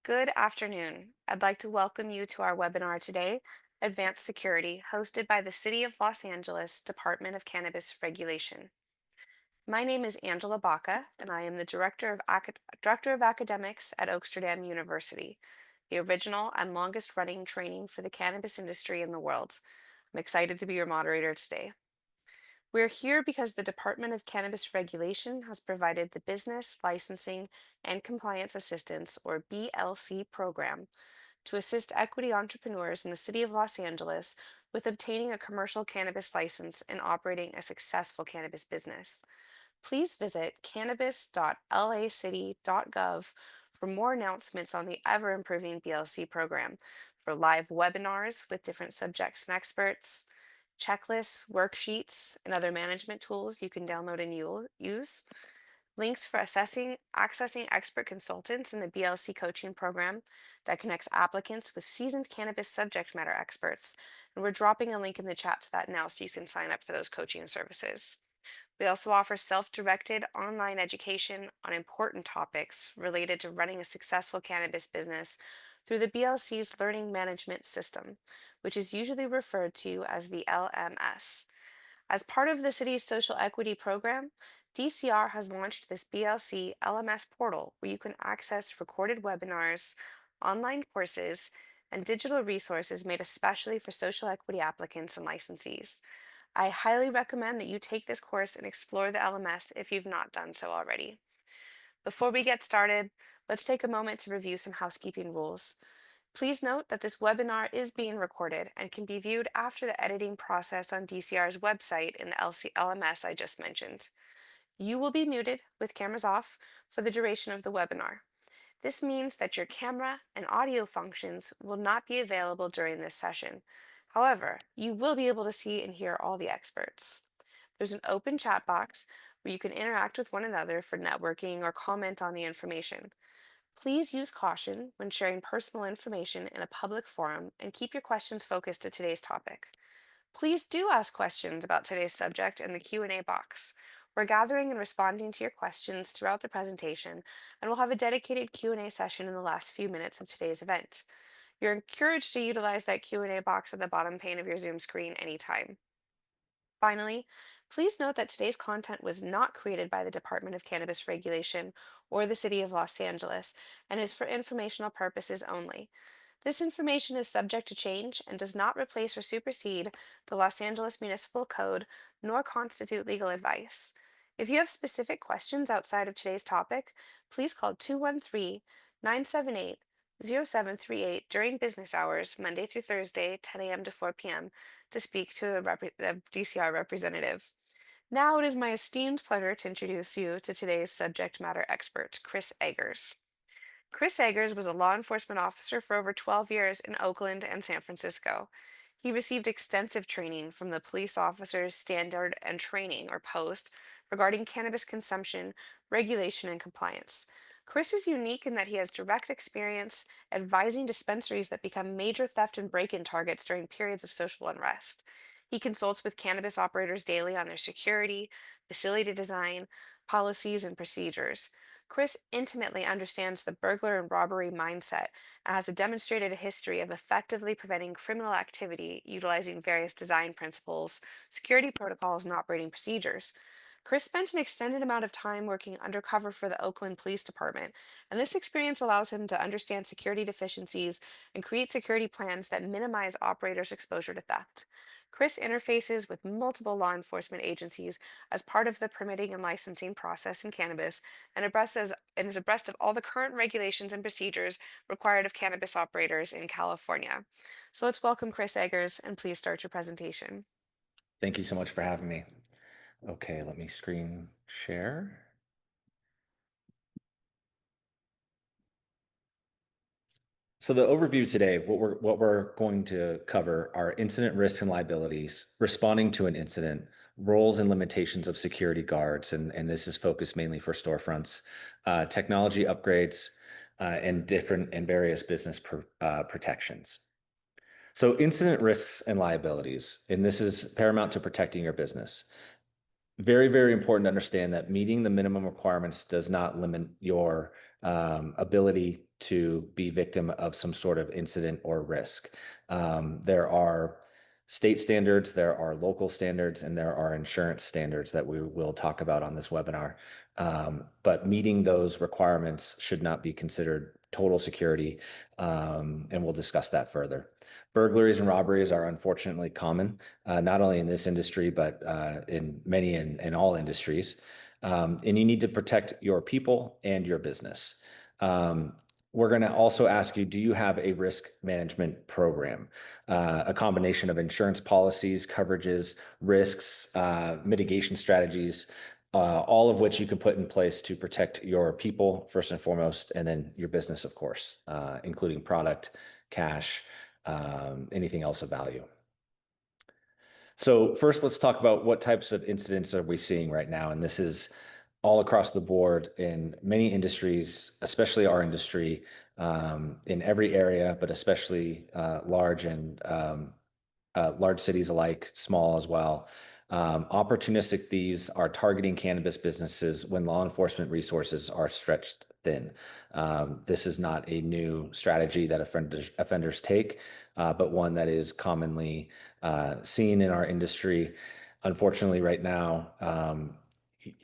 Good afternoon. I'd like to welcome you to our webinar today, Advanced Security, hosted by the City of Los Angeles Department of Cannabis Regulation. My name is Angela Baca, and I am the Director of Academics at Oaksterdam University, the original and longest running training for the cannabis industry in the world. I'm excited to be your moderator today. We're here because the Department of Cannabis Regulation has provided the Business Licensing and Compliance Assistance, or BLC program, to assist equity entrepreneurs in the city of Los Angeles with obtaining a commercial cannabis license and operating a successful cannabis business. Please visit cannabis.lacity.gov for more announcements on the ever improving BLC program, for live webinars with different subjects and experts, checklists, worksheets, and other management tools you can download and use, links for accessing expert consultants in the BLC coaching program that connects applicants with seasoned cannabis subject matter experts. And we're dropping a link in the chat to that now so you can sign up for those coaching services. We also offer self-directed online education on important topics related to running a successful cannabis business through the BLC's Learning Management System, which is usually referred to as the LMS. As part of the city's social equity program, DCR has launched this BLC LMS portal where you can access recorded webinars, online courses, and digital resources made especially for social equity applicants and licensees. I highly recommend that you take this course and explore the LMS if you've not done so already. Before we get started, let's take a moment to review some housekeeping rules. Please note that this webinar is being recorded and can be viewed after the editing process on DCR's website in the LMS I just mentioned. You will be muted with cameras off for the duration of the webinar. This means that your camera and audio functions will not be available during this session. However, you will be able to see and hear all the experts. There's an open chat box where you can interact with one another for networking or comment on the information. Please use caution when sharing personal information in a public forum and keep your questions focused to today's topic. Please do ask questions about today's subject in the Q&A box. We're gathering and responding to your questions throughout the presentation, and we'll have a dedicated Q&A session in the last few minutes of today's event. You're encouraged to utilize that Q&A box at the bottom pane of your Zoom screen anytime. Finally, please note that today's content was not created by the Department of Cannabis Regulation or the City of Los Angeles and is for informational purposes only. This information is subject to change and does not replace or supersede the Los Angeles Municipal Code nor constitute legal advice. If you have specific questions outside of today's topic, please call 213-978-0738 during business hours, Monday through Thursday, 10 a.m. to 4 p.m., to speak to a DCR representative. Now it is my esteemed pleasure to introduce you to today's subject matter expert, Chris Eggers. Chris Eggers was a law enforcement officer for over 12 years in Oakland and San Francisco. He received extensive training from the Police Officers Standard and Training, or POST, regarding cannabis consumption, regulation, and compliance. Chris is unique in that he has direct experience advising dispensaries that become major theft and break-in targets during periods of social unrest. He consults with cannabis operators daily on their security, facility design, policies, and procedures. Chris intimately understands the burglar and robbery mindset and has a demonstrated history of effectively preventing criminal activity utilizing various design principles, security protocols, and operating procedures. Chris spent an extended amount of time working undercover for the Oakland Police Department, and this experience allows him to understand security deficiencies and create security plans that minimize operators' exposure to theft. Chris interfaces with multiple law enforcement agencies as part of the permitting and licensing process in cannabis and is abreast of all the current regulations and procedures required of cannabis operators in California. So let's welcome Chris Eggers, and please start your presentation. Thank you so much for having me. Okay, let me screen share. So the overview today, what we're going to cover are incident risks and liabilities, responding to an incident, roles and limitations of security guards, and this is focused mainly for storefronts, technology upgrades, and different and various business protections. So incident risks and liabilities, and this is paramount to protecting your business. Very, very important to understand that meeting the minimum requirements does not limit your ability to be victim of some sort of incident or risk. There are state standards, there are local standards, and there are insurance standards that we will talk about on this webinar. But meeting those requirements should not be considered total security, and we'll discuss that further. Burglaries and robberies are unfortunately common, not only in this industry, but in many and all industries. And you need to protect your people and your business. Um, we're going to also ask you, do you have a risk management program? A combination of insurance policies, coverages, risks, mitigation strategies, all of which you can put in place to protect your people first and foremost, and then your business, of course, including product, cash, anything else of value. So first, let's talk about what types of incidents are we seeing right now. And this is all across the board in many industries, especially our industry, in every area, but especially large cities alike, small as well. Opportunistic thieves are targeting cannabis businesses when law enforcement resources are stretched thin. This is not a new strategy that offenders take, but one that is commonly seen in our industry. Unfortunately, right now,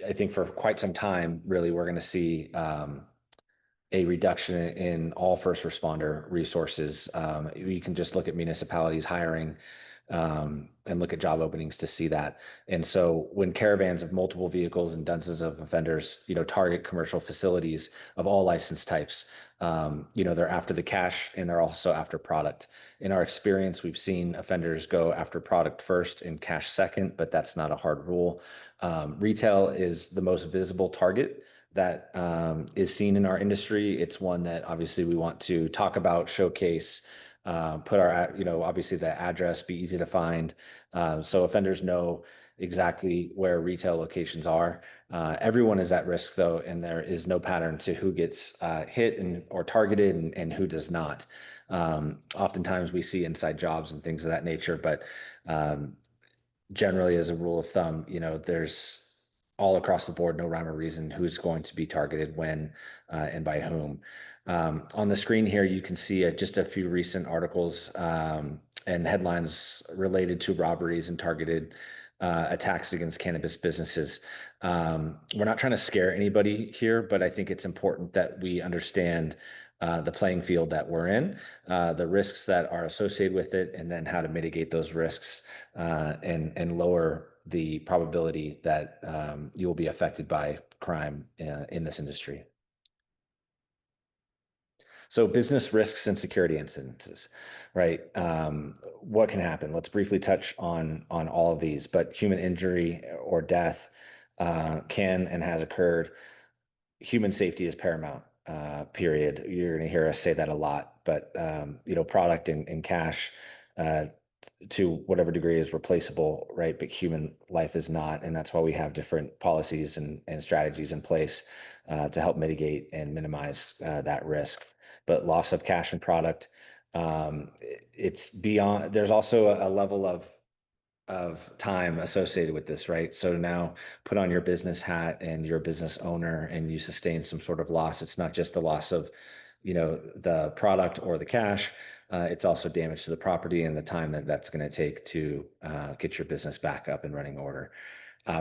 I think for quite some time, really, we're going to see a reduction in all first responder resources. You can just look at municipalities hiring and look at job openings to see that. And so when caravans of multiple vehicles and dozens of offenders, target commercial facilities of all license types, they're after the cash and they're also after product. In our experience, we've seen offenders go after product first and cash second, but that's not a hard rule. Retail is the most visible target that is seen in our industry. It's one that obviously we want to talk about, showcase, put our, obviously the address be easy to find, so offenders know exactly where retail locations are. Everyone is at risk though, and there is no pattern to who gets hit or targeted and who does not. Oftentimes we see inside jobs and things of that nature, but generally, as a rule of thumb, there's all across the board, no rhyme or reason who's going to be targeted when and by whom. On the screen here, you can see just a few recent articles and headlines related to robberies and targeted attacks against cannabis businesses. We're not trying to scare anybody here, but I think it's important that we understand the playing field that we're in, the risks that are associated with it, and then how to mitigate those risks and lower the probability that you will be affected by crime in this industry. So business risks and security incidences, right? What can happen? Let's briefly touch on all of these, but human injury or death can and has occurred. Human safety is paramount, period. You're going to hear us say that a lot, but product and cash to whatever degree is replaceable, right? But human life is not. And that's why we have different policies and strategies in place to help mitigate and minimize that risk. But loss of cash and product, it's beyond, there's also a level of time associated with this, right? So now put on your business hat and you're a business owner and you sustain some sort of loss. It's not just the loss of, the product or the cash. It's also damage to the property and the time that that's going to take to get your business back up and running order.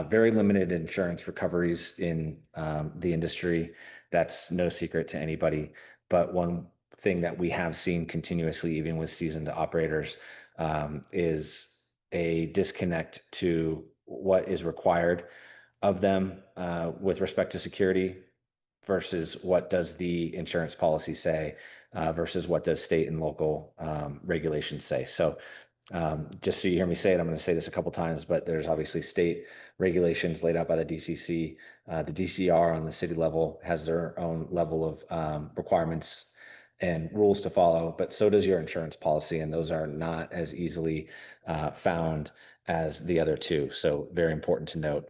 Very limited insurance recoveries in the industry. That's no secret to anybody. But one thing that we have seen continuously, even with seasoned operators, is a disconnect to what is required of them with respect to security versus what does the insurance policy say versus what does state and local regulations say. So just so you hear me say it, I'm going to say this a couple times, but there's obviously state regulations laid out by the DCC. The DCR on the city level has their own level of requirements and rules to follow, but so does your insurance policy, and those are not as easily found as the other two. So very important to note.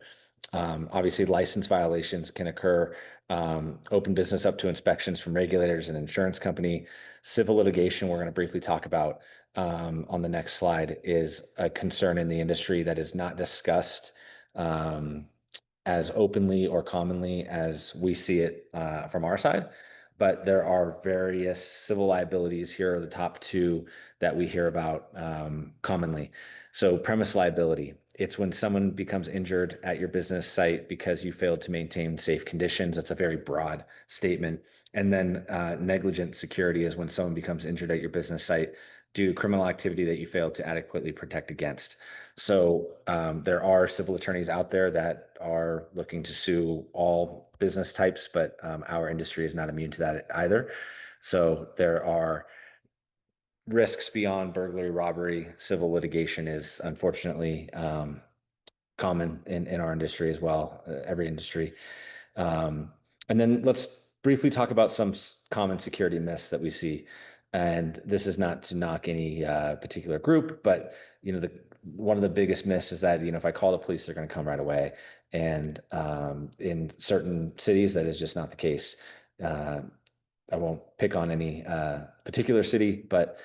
Obviously, license violations can occur. Open business up to inspections from regulators and insurance company. Civil litigation, we're going to briefly talk about on the next slide, is a concern in the industry that is not discussed as openly or commonly as we see it from our side. but there are various civil liabilities. Here are the top two that we hear about commonly. So, premise liability. It's when someone becomes injured at your business site because you failed to maintain safe conditions. It's a very broad statement. And then negligent security is when someone becomes injured at your business site due to criminal activity that you failed to adequately protect against. So there are civil attorneys out there that are looking to sue all business types, but our industry is not immune to that either. So there are risks beyond burglary, robbery. Civil litigation is unfortunately common in our industry as well, every industry. Um, and then let's briefly talk about some common security myths that we see. And this is not to knock any particular group, but one of the biggest myths is that if I call the police, they're going to come right away. And in certain cities, that is just not the case. Uh, I won't pick on any particular city, but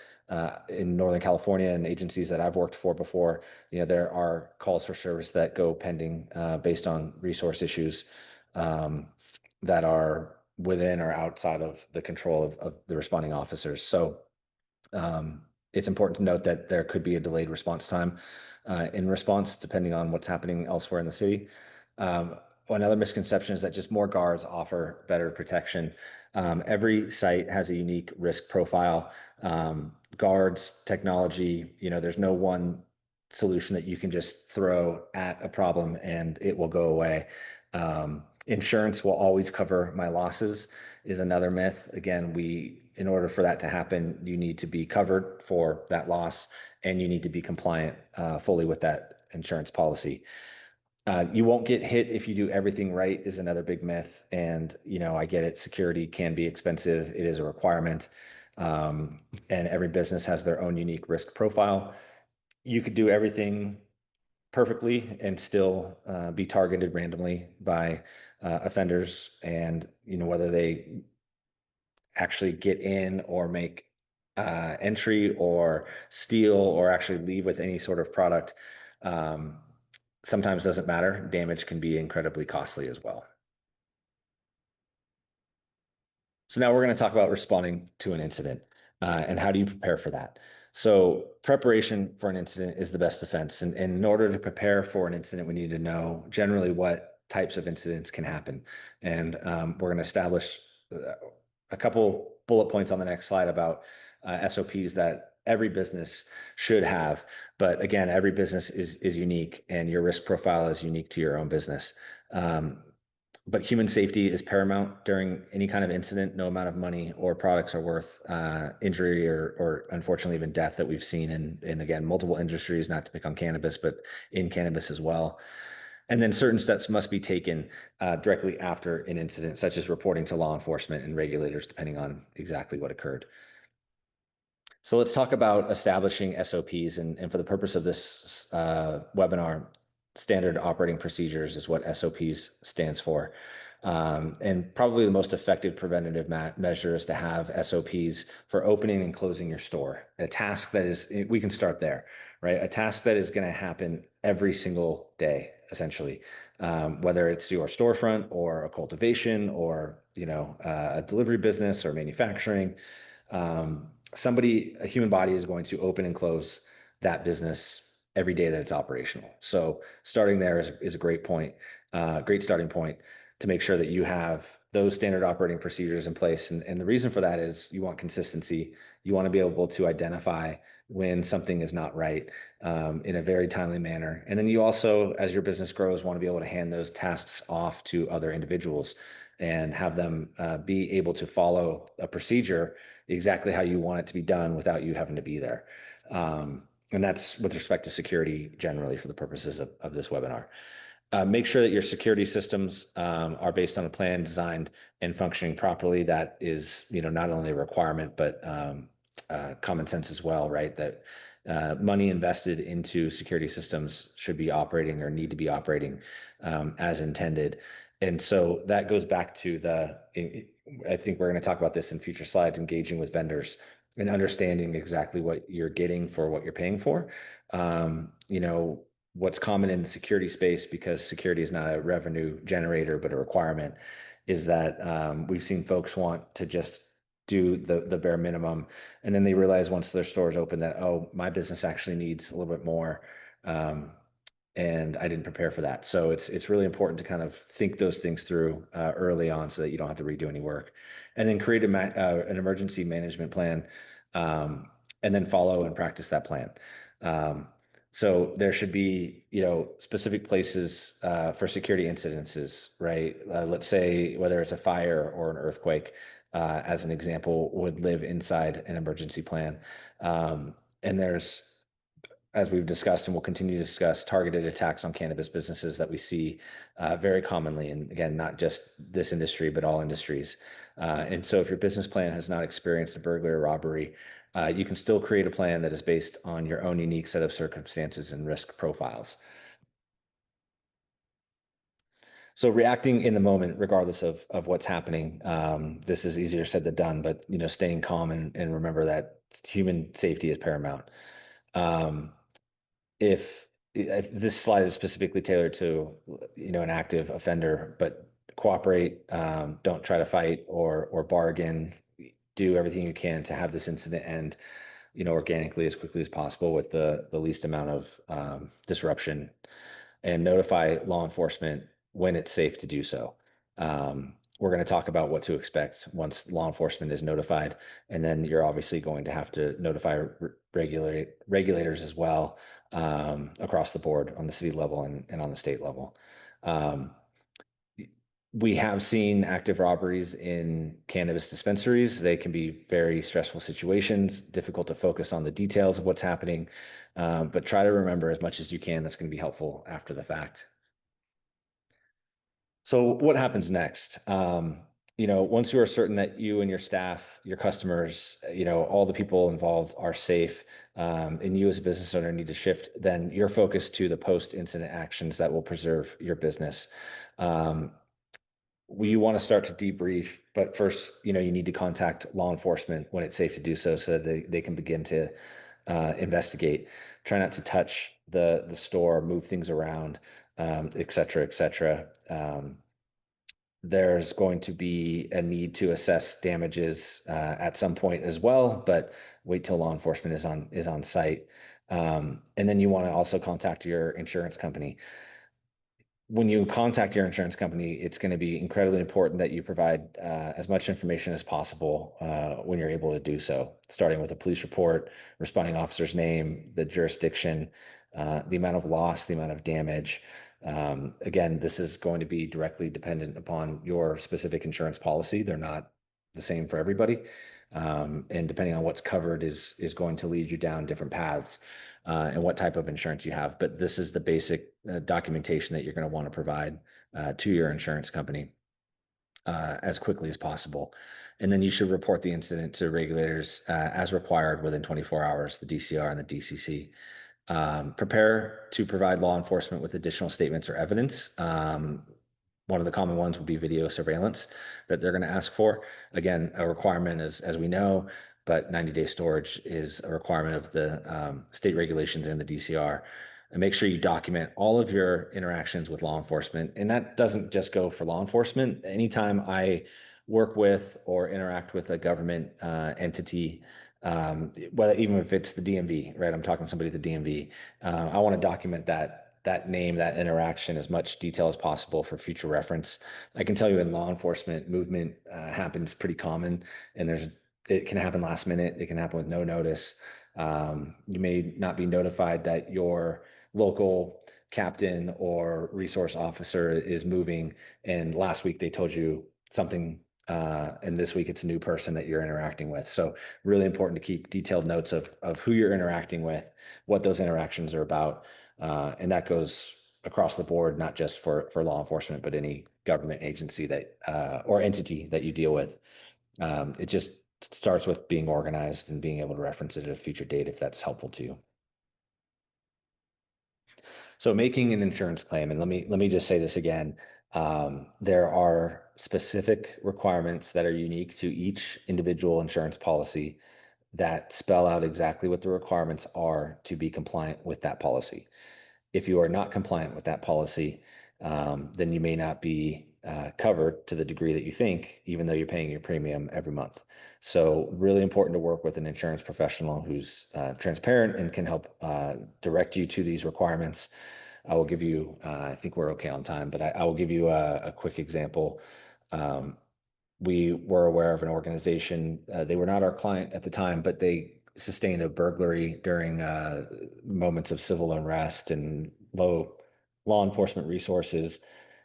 in Northern California and agencies that I've worked for before, there are calls for service that go pending based on resource issues um, that are within or outside of the control of the responding officers. So it's important to note that there could be a delayed response time in response, depending on what's happening elsewhere in the city. Um, Another misconception is that just more guards offer better protection. Every site has a unique risk profile. Guards, technology, there's no one solution that you can just throw at a problem and it will go away. Insurance will always cover my losses is another myth. Again, in order for that to happen, you need to be covered for that loss and you need to be compliant fully with that insurance policy. You won't get hit if you do everything right is another big myth. And, I get it. Security can be expensive. It is a requirement. And every business has their own unique risk profile. You could do everything perfectly and still be targeted randomly by offenders. And, whether they actually get in or make entry or steal or actually leave with any sort of product um, sometimes doesn't matter. Damage can be incredibly costly as well. So now we're going to talk about responding to an incident and how do you prepare for that. So preparation for an incident is the best defense. And in order to prepare for an incident, we need to know generally what types of incidents can happen. And we're going to establish a couple bullet points on the next slide about SOPs that every business should have. But again, every business is unique and your risk profile is unique to your own business. But human safety is paramount during any kind of incident. No amount of money or products are worth injury or unfortunately even death that we've seen in again multiple industries. Not to pick on cannabis, but in cannabis as well. And then certain steps must be taken directly after an incident, such as reporting to law enforcement and regulators, depending on exactly what occurred. So let's talk about establishing SOPs. And for the purpose of this webinar, standard operating procedures is what SOPs stands for. And probably the most effective preventative measure is to have SOPs for opening and closing your store. A task that is, we can start there, right? A task that is going to happen every single day, essentially, whether it's your storefront or a cultivation or, a delivery business or manufacturing. A human body is going to open and close that business every day that it's operational. So starting there is a great point, great starting point to make sure that you have those standard operating procedures in place. And the reason for that is you want consistency. You want to be able to identify when something is not right in a very timely manner. And then you also, as your business grows, want to be able to hand those tasks off to other individuals and have them be able to follow a procedure exactly how you want it to be done without you having to be there. And that's with respect to security generally for the purposes of this webinar. Make sure that your security systems are based on a plan designed and functioning properly. That is, not only a requirement, but common sense as well, right? That money invested into security systems should be operating or need to be operating as intended. And so that goes back to I think we're going to talk about this in future slides, engaging with vendors and understanding exactly what you're getting for what you're paying for. What's common in the security space, because security is not a revenue generator, but a requirement, is that we've seen folks want to just do the bare minimum, and then they realize once their store is open that, oh, my business actually needs a little bit more. Um, and I didn't prepare for that. So it's really important to kind of think those things through early on, so that you don't have to redo any work, and then create an emergency management plan, um, and then follow and practice that plan. Um, so there should be, specific places for security incidences, right? Let's say whether it's a fire or an earthquake, as an example, would live inside an emergency plan. And there's, as we've discussed and will continue to discuss, targeted attacks on cannabis businesses that we see very commonly. And again, not just this industry, but all industries. And so if your business plan has not experienced a burglary or robbery, you can still create a plan that is based on your own unique set of circumstances and risk profiles. So reacting in the moment, regardless of what's happening, this is easier said than done, but staying calm and remember that human safety is paramount. Um, if this slide is specifically tailored to an active offender, but cooperate, don't try to fight or bargain, do everything you can to have this incident end organically as quickly as possible with the least amount of disruption, and notify law enforcement when it's safe to do so. We're going to talk about what to expect once law enforcement is notified, and then you're obviously going to have to notify regulators as well, across the board on the city level and on the state level. Um, we have seen active robberies in cannabis dispensaries. They can be very stressful situations, difficult to focus on the details of what's happening, but try to remember as much as you can. That's going to be helpful after the fact. So what happens next? Once you are certain that you and your staff, your customers, all the people involved are safe, and you as a business owner need to shift, then your focus to the post-incident actions that will preserve your business. Um, we want to start to debrief, but first, you need to contact law enforcement when it's safe to do so, so that they can begin to investigate. Try not to touch the store, move things around, et cetera, et cetera. There's going to be a need to assess damages at some point as well, but wait till law enforcement is on site. And then you want to also contact your insurance company. When you contact your insurance company, it's going to be incredibly important that you provide as much information as possible when you're able to do so, starting with a police report, responding officer's name, the jurisdiction, the amount of loss, the amount of damage. Again, this is going to be directly dependent upon your specific insurance policy. They're not the same for everybody. And depending on what's covered is going to lead you down different paths, and what type of insurance you have. But this is the basic documentation that you're going to want to provide to your insurance company as quickly as possible. And then you should report the incident to regulators as required within 24 hours, the DCR and the DCC. Prepare to provide law enforcement with additional statements or evidence. One of the common ones would be video surveillance that they're going to ask for. Again, a requirement, as we know, but 90-day storage is a requirement of the state regulations and the DCR. And make sure you document all of your interactions with law enforcement. And that doesn't just go for law enforcement. Anytime I work with or interact with a government entity, whether even if it's the DMV, right? I'm talking to somebody at the DMV. I want to document that name, that interaction, as much detail as possible for future reference. I can tell you in law enforcement, movement happens pretty common, and it can happen last minute. It can happen with no notice. You may not be notified that your local captain or resource officer is moving, and last week they told you something, and this week it's a new person that you're interacting with. So really important to keep detailed notes of who you're interacting with, what those interactions are about, and that goes across the board, not just for law enforcement, but any government agency that or entity that you deal with. It just starts with being organized and being able to reference it at a future date if that's helpful to you. So making an insurance claim, and let me just say this again. There are specific requirements that are unique to each individual insurance policy that spell out exactly what the requirements are to be compliant with that policy. If you are not compliant with that policy, then you may not be covered to the degree that you think, even though you're paying your premium every month. So, really important to work with an insurance professional who's transparent and can help direct you to these requirements. I will give you, I think we're okay on time, but I will give you a quick example. Um, we were aware of an organization. They were not our client at the time, but they sustained a burglary during moments of civil unrest and low law enforcement resources.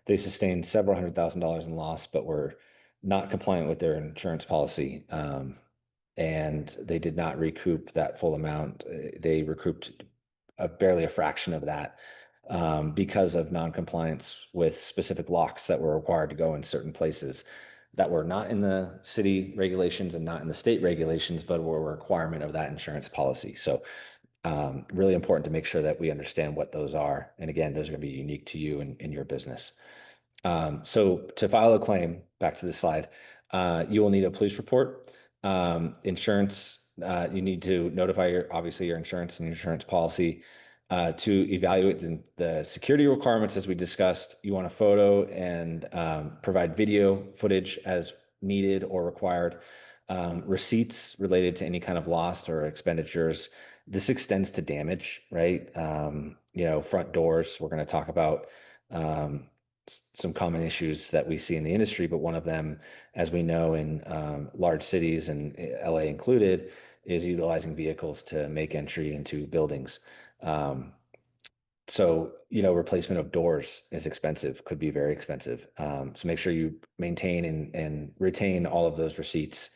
They sustained several $100,000 in loss, but were not compliant with their insurance policy. And they did not recoup that full amount. They recouped barely a fraction of that because of noncompliance with specific locks that were required to go in certain places that were not in the city regulations and not in the state regulations, but were a requirement of that insurance policy. So, really important to make sure that we understand what those are. And again, those are going to be unique to you and in your business. So to file a claim, back to the slide, you will need a police report. Insurance, you need to notify obviously your insurance and insurance policy to evaluate the security requirements as we discussed. You want a photo and provide video footage as needed or required. Receipts related to any kind of lost or expenditures. This extends to damage, right? Front doors. We're going to talk about some common issues that we see in the industry, but one of them, as we know in large cities and LA included, is utilizing vehicles to make entry into buildings. So, replacement of doors is expensive, could be very expensive. So make sure you maintain and retain all of those receipts.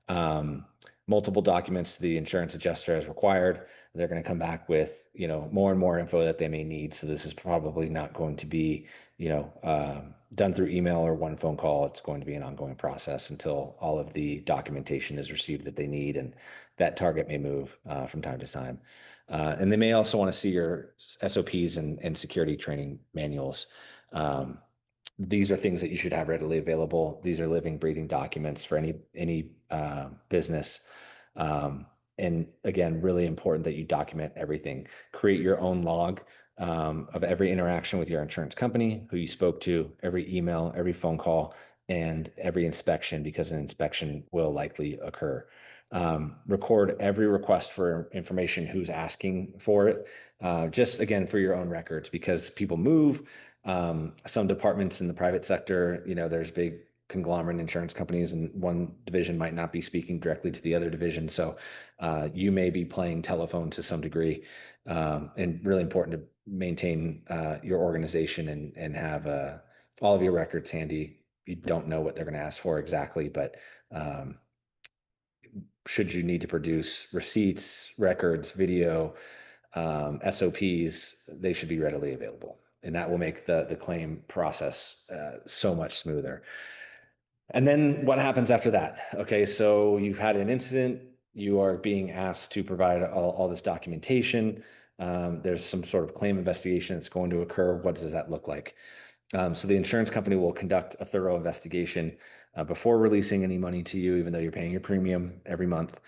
Um, Multiple documents to the insurance adjuster as required. They're going to come back with, more and more info that they may need. So this is probably not going to be, done through email or one phone call. It's going to be an ongoing process until all of the documentation is received that they need, and that target may move from time to time. And they may also want to see your SOPs and security training manuals. These are things that you should have readily available. These are living, breathing documents for any business. And again, really important that you document everything. Create your own log of every interaction with your insurance company, who you spoke to, every email, every phone call, and every inspection, because an inspection will likely occur. Record every request for information, who's asking for it, just again for your own records, because people move. Some departments in the private sector, there's big conglomerate insurance companies, and one division might not be speaking directly to the other division. So you may be playing telephone to some degree, and really important to maintain your organization and have all of your records handy. You don't know what they're going to ask for exactly, but should you need to produce receipts, records, video, SOPs, they should be readily available. And that will make the claim process so much smoother. And then what happens after that? Okay, so you've had an incident, you are being asked to provide all this documentation. There's some sort of claim investigation that's going to occur. What does that look like? So the insurance company will conduct a thorough investigation before releasing any money to you, even though you're paying your premium every month.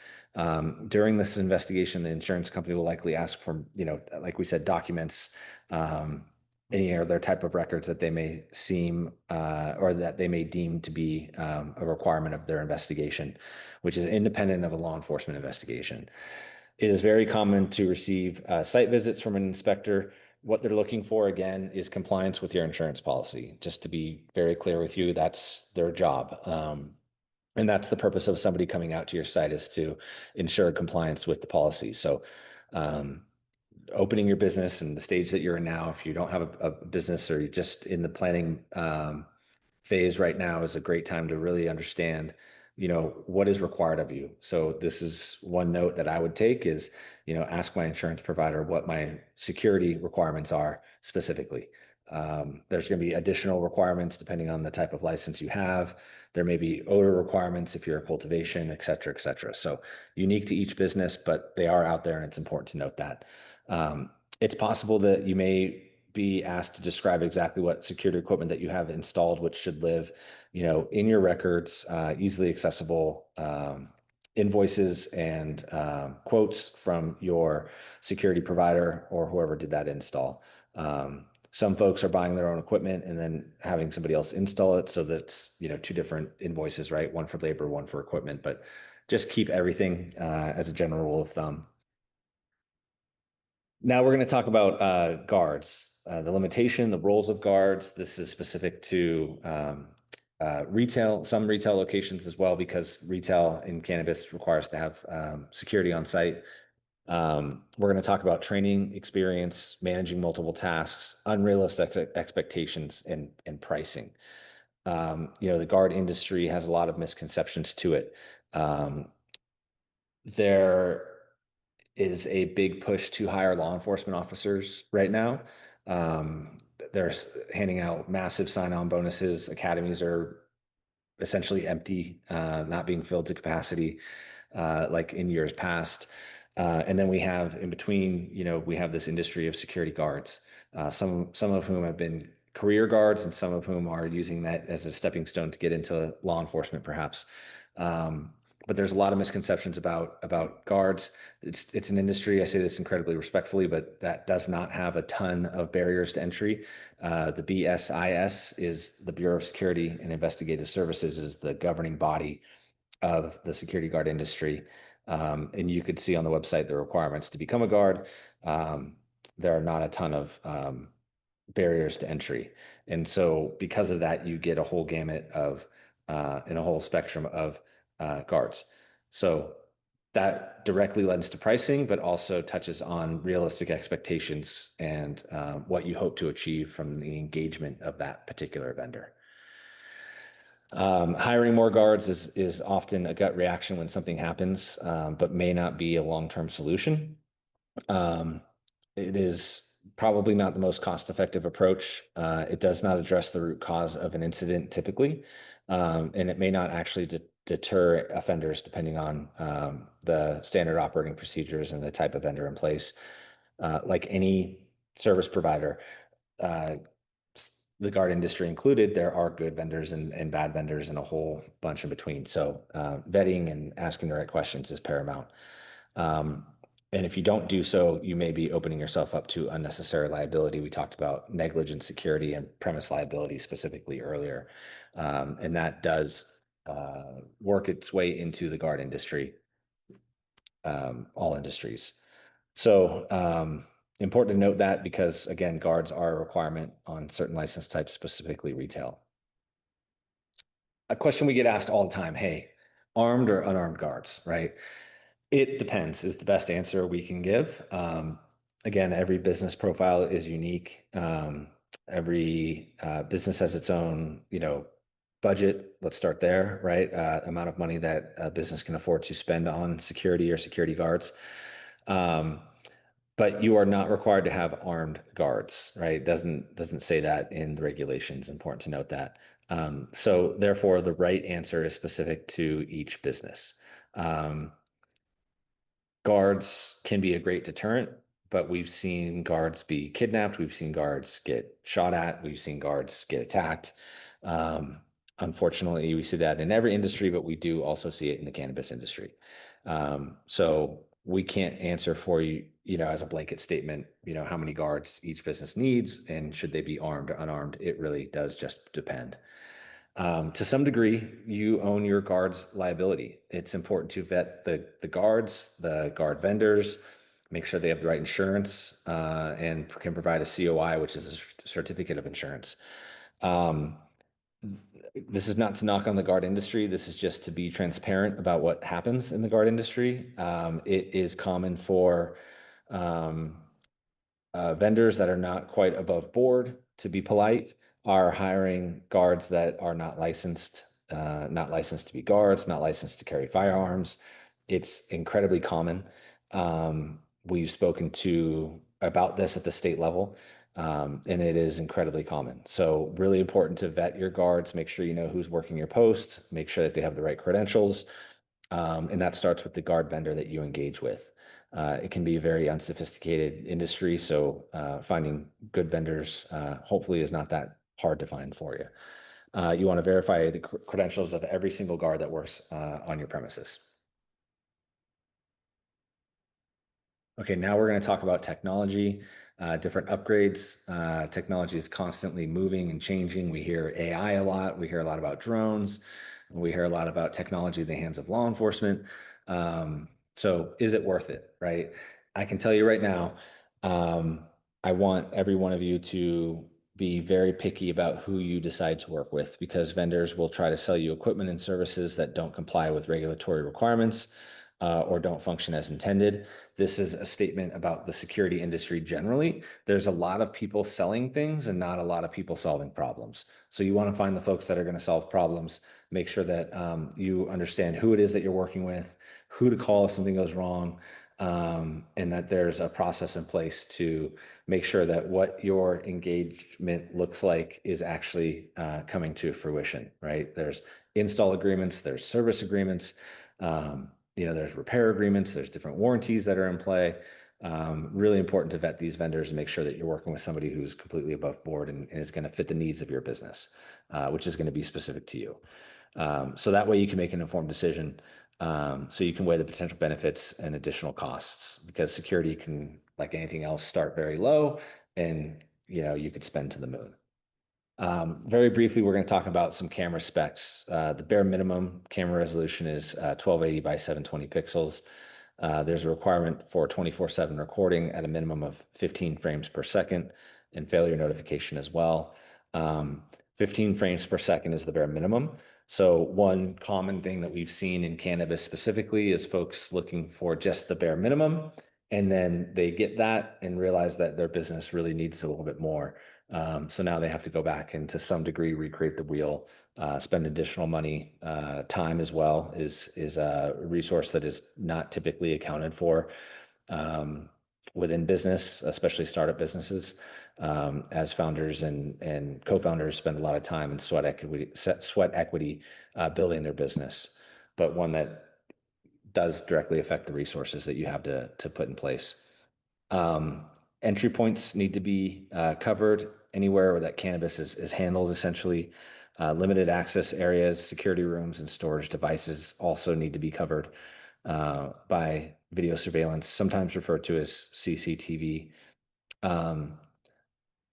During this investigation, the insurance company will likely ask for, like we said, documents, any other type of records that they may seem or that they may deem to be a requirement of their investigation, which is independent of a law enforcement investigation. It is very common to receive site visits from an inspector. What they're looking for, again, is compliance with your insurance policy. Just to be very clear with you, that's their job. And that's the purpose of somebody coming out to your site, is to ensure compliance with the policy. So, opening your business and the stage that you're in now, if you don't have a business or you're just in the planning phase right now, is a great time to really understand, what is required of you. So this is one note that I would take is, ask my insurance provider what my security requirements are specifically. There's going to be additional requirements depending on the type of license you have. There may be odor requirements if you're a cultivation, et cetera, et cetera. So unique to each business, but they are out there, and it's important to note that. It's possible that you may be asked to describe exactly what security equipment that you have installed, which should live, in your records, easily accessible, invoices and quotes from your security provider or whoever did that install. Some folks are buying their own equipment and then having somebody else install it. So that's, two different invoices, right? One for labor, one for equipment, but just keep everything as a general rule of thumb. Now we're going to talk about guards, the limitation, the roles of guards. This is specific to retail, some retail locations as well, because retail in cannabis requires to have security on site. We're going to talk about training experience, managing multiple tasks, unrealistic expectations, and pricing. The guard industry has a lot of misconceptions to it. There is a big push to hire law enforcement officers right now. They're handing out massive sign-on bonuses. Academies are essentially empty, not being filled to capacity, like in years past. And then we have in between, we have this industry of security guards, some of whom have been career guards and some of whom are using that as a stepping stone to get into law enforcement, perhaps. But there's a lot of misconceptions about guards. It's an industry. I say this incredibly respectfully, but that does not have a ton of barriers to entry. The BSIS is the Bureau of Security and Investigative Services, is the governing body of the security guard industry. And you could see on the website the requirements to become a guard. There are not a ton of barriers to entry. And so because of that, you get a whole gamut of and a whole spectrum of guards. So that directly lends to pricing, but also touches on realistic expectations and what you hope to achieve from the engagement of that particular vendor. Hiring more guards is often a gut reaction when something happens, but may not be a long-term solution. Um, it is probably not the most cost-effective approach. It does not address the root cause of an incident typically, and it may not actually deter offenders depending on the standard operating procedures and the type of vendor in place. Like any service provider, uh, the guard industry included, there are good vendors and bad vendors and a whole bunch in between. So vetting and asking the right questions is paramount. Um, and if you don't do so, you may be opening yourself up to unnecessary liability. We talked about negligent security and premise liability specifically earlier. And that does work its way into the guard industry, all industries. So important to note that because, again, guards are a requirement on certain license types, specifically retail. A question we get asked all the time, hey, armed or unarmed guards, right? It depends is the best answer we can give. Again, every business profile is unique. Every business has its own, budget. Let's start there, right? Amount of money that a business can afford to spend on security or security guards. Um, but you are not required to have armed guards, right? Doesn't say that in the regulations. Important to note that. So therefore, the right answer is specific to each business. Um, Guards can be a great deterrent, but we've seen guards be kidnapped. We've seen guards get shot at. We've seen guards get attacked. Um, Unfortunately, we see that in every industry, but we do also see it in the cannabis industry. So we can't answer for you, as a blanket statement, how many guards each business needs and should they be armed or unarmed. It really does just depend. To some degree, you own your guard's liability. It's important to vet the guards, the guard vendors, make sure they have the right insurance, and can provide a COI, which is a certificate of insurance. Um, this is not to knock on the guard industry. This is just to be transparent about what happens in the guard industry. It is common for um, vendors that are not quite above board, to be polite, are hiring guards that are not licensed to be guards, not licensed to carry firearms. It's incredibly common. We've spoken to about this at the state level, and it is incredibly common. So really important to vet your guards, make sure you know who's working your post, make sure that they have the right credentials, and that starts with the guard vendor that you engage with. It can be a very unsophisticated industry, so finding good vendors hopefully is not that hard to find for you. You want to verify the credentials of every single guard that works on your premises. Okay, now we're going to talk about technology. different upgrades. Technology is constantly moving and changing. We hear AI a lot. We hear a lot about drones. We hear a lot about technology in the hands of law enforcement. So is it worth it, right? I can tell you right now, um, I want every one of you to be very picky about who you decide to work with because vendors will try to sell you equipment and services that don't comply with regulatory requirements or don't function as intended. This is a statement about the security industry generally. There's a lot of people selling things and not a lot of people solving problems. So you want to find the folks that are going to solve problems, make sure that you understand who it is that you're working with, who to call if something goes wrong, and that there's a process in place to make sure that what your engagement looks like is actually coming to fruition, right? There's install agreements, there's service agreements, there's repair agreements, there's different warranties that are in play. Really important to vet these vendors and make sure that you're working with somebody who's completely above board and is going to fit the needs of your business, which is going to be specific to you. So that way you can make an informed decision. So you can weigh the potential benefits and additional costs because security can, like anything else, start very low and you could spend to the moon. Very briefly, we're going to talk about some camera specs. The bare minimum camera resolution is 1280 by 720 pixels. There's a requirement for 24/7 recording at a minimum of 15 frames per second and failure notification as well. 15 frames per second is the bare minimum. So one common thing that we've seen in cannabis specifically is folks looking for just the bare minimum, and then they get that and realize that their business really needs a little bit more. So now they have to go back and to some degree recreate the wheel, spend additional money. Time as well is a resource that is not typically accounted for within business, especially startup businesses. As founders and co-founders spend a lot of time and sweat equity building their business, but one that does directly affect the resources that you have to put in place. Um, Entry points need to be covered anywhere where that cannabis is handled, essentially. Limited access areas, security rooms, and storage devices also need to be covered by video surveillance, sometimes referred to as CCTV. Um,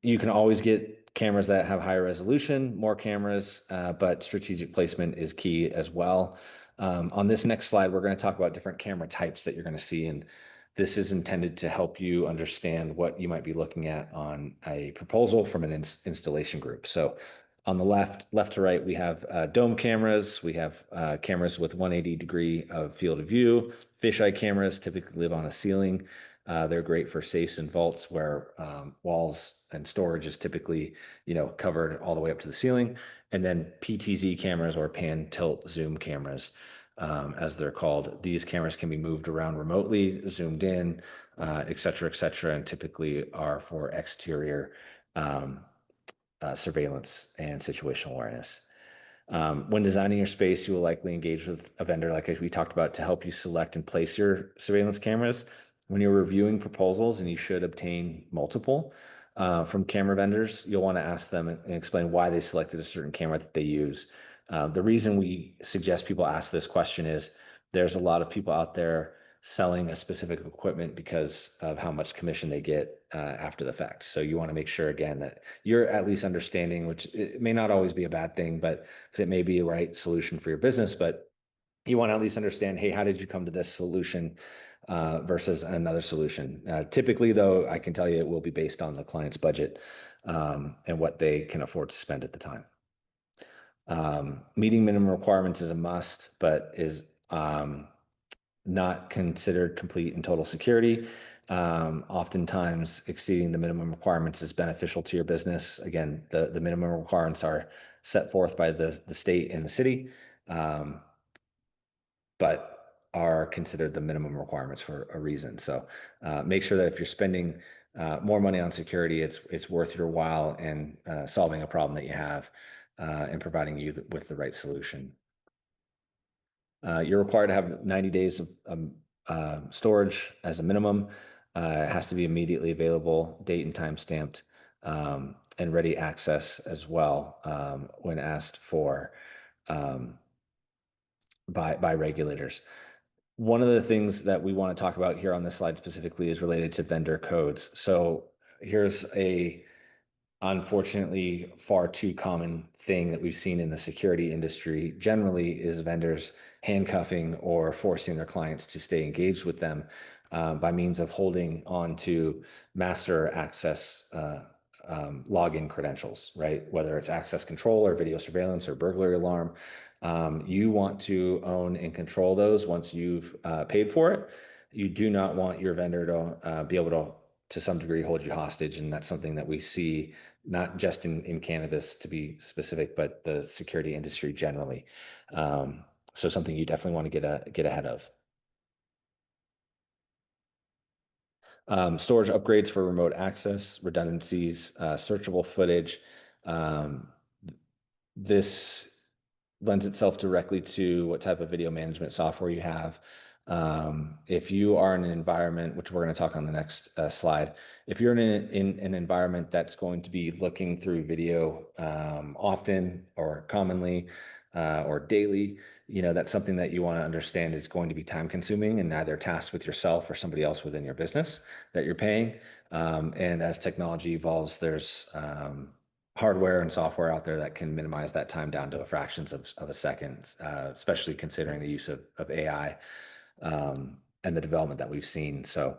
you can always get cameras that have higher resolution, more cameras, but strategic placement is key as well. On this next slide, we're going to talk about different camera types that you're going to see, and this is intended to help you understand what you might be looking at on a proposal from an installation group. So on the left to right, we have dome cameras. We have cameras with 180 degree of field of view. Fisheye cameras typically live on a ceiling. They're great for safes and vaults where walls and storage is typically, covered all the way up to the ceiling. And then PTZ cameras or pan tilt zoom cameras, as they're called. These cameras can be moved around remotely, zoomed in, et cetera, and typically are for exterior surveillance and situational awareness. When designing your space, you will likely engage with a vendor, like we talked about, to help you select and place your surveillance cameras. When you're reviewing proposals, and you should obtain multiple from camera vendors, you'll want to ask them and explain why they selected a certain camera that they use. The reason we suggest people ask this question is there's a lot of people out there selling a specific equipment because of how much commission they get after the fact. So you want to make sure again that you're at least understanding, which it may not always be a bad thing, but because it may be the right solution for your business, but you want to at least understand, hey, how did you come to this solution versus another solution? Typically, though, I can tell you it will be based on the client's budget and what they can afford to spend at the time. Meeting minimum requirements is a must, but is not considered complete and total security. Oftentimes, exceeding the minimum requirements is beneficial to your business. Again, the minimum requirements are set forth by the state and the city, but are considered the minimum requirements for a reason. So make sure that if you're spending more money on security, it's worth your while and solving a problem that you have and providing you with the right solution. You're required to have 90 days of storage as a minimum. It has to be immediately available, date and time stamped, and ready access as well when asked for um, by regulators. One of the things that we want to talk about here on this slide specifically is related to vendor codes. So Here's a unfortunately far too common thing that we've seen in the security industry generally is vendors handcuffing or forcing their clients to stay engaged with them by means of holding on to master access login credentials, right? Whether it's access control or video surveillance or burglary alarm, you want to own and control those once you've paid for it. You do not want your vendor to be able to some degree hold you hostage, and that's something that we see not just in cannabis to be specific, but the security industry generally. So something you definitely want to get ahead of. Storage upgrades for remote access, redundancies, searchable footage. Um, this lends itself directly to what type of video management software you have. If you are in an environment, which we're going to talk on the next slide, if you're in an environment that's going to be looking through video often or commonly or daily, that's something that you want to understand is going to be time consuming and either tasked with yourself or somebody else within your business that you're paying. And as technology evolves, there's hardware and software out there that can minimize that time down to fractions of a second, especially considering the use of AI and the development that we've seen. So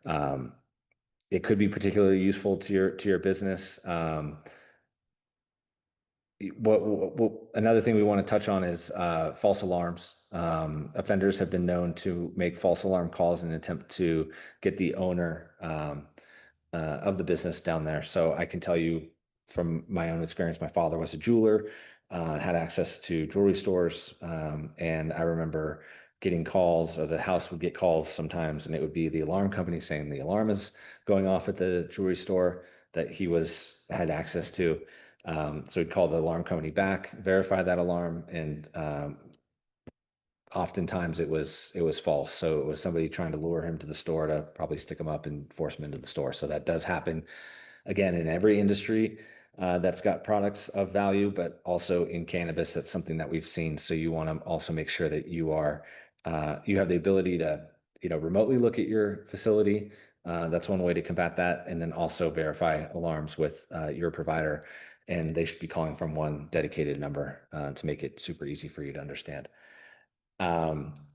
um, it could be particularly useful to your business. Another thing we want to touch on is false alarms. Offenders have been known to make false alarm calls in an attempt to get the owner of the business down there. So I can tell you from my own experience, my father was a jeweler, had access to jewelry stores, and I remember getting calls, or the house would get calls sometimes, and it would be the alarm company saying the alarm is going off at the jewelry store that he had access to. So he'd call the alarm company back, verify that alarm, and oftentimes it was false. So it was somebody trying to lure him to the store to probably stick him up and force him into the store. So that does happen again in every industry that's got products of value, but also in cannabis, that's something that we've seen. So you want to also make sure that you have the ability to remotely look at your facility. That's one way to combat that, and then also verify alarms with your provider. And they should be calling from one dedicated number to make it super easy for you to understand.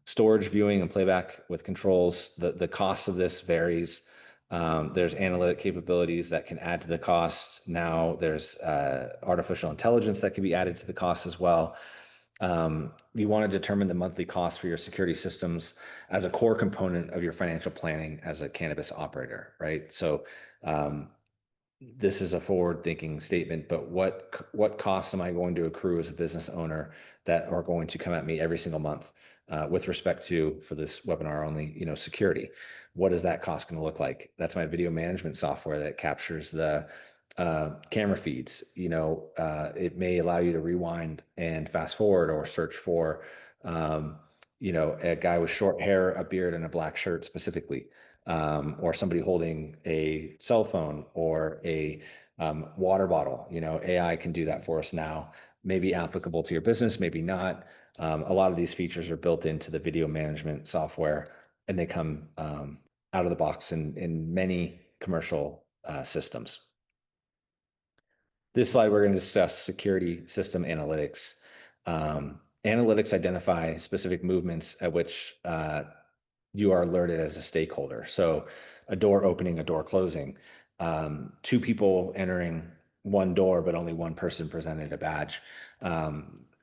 Storage, viewing, and playback with controls. The cost of this varies. There's analytic capabilities that can add to the cost. Now there's artificial intelligence that can be added to the cost as well. You want to determine the monthly cost for your security systems as a core component of your financial planning as a cannabis operator, right? So this is a forward-thinking statement, but what costs am I going to accrue as a business owner that are going to come at me every single month with respect to, for this webinar only, security? What is that cost going to look like? That's my video management software that captures the camera feeds. It may allow you to rewind and fast forward or search for a guy with short hair, a beard, and a black shirt specifically, or somebody holding a cell phone or a water bottle. AI can do that for us now. Maybe applicable to your business, maybe not. A lot of these features are built into the video management software, and they come out of the box in many commercial systems. This slide, we're going to discuss security system analytics. Analytics identify specific movements at which you are alerted as a stakeholder. So a door opening, a door closing, two people entering one door, but only one person presented a badge.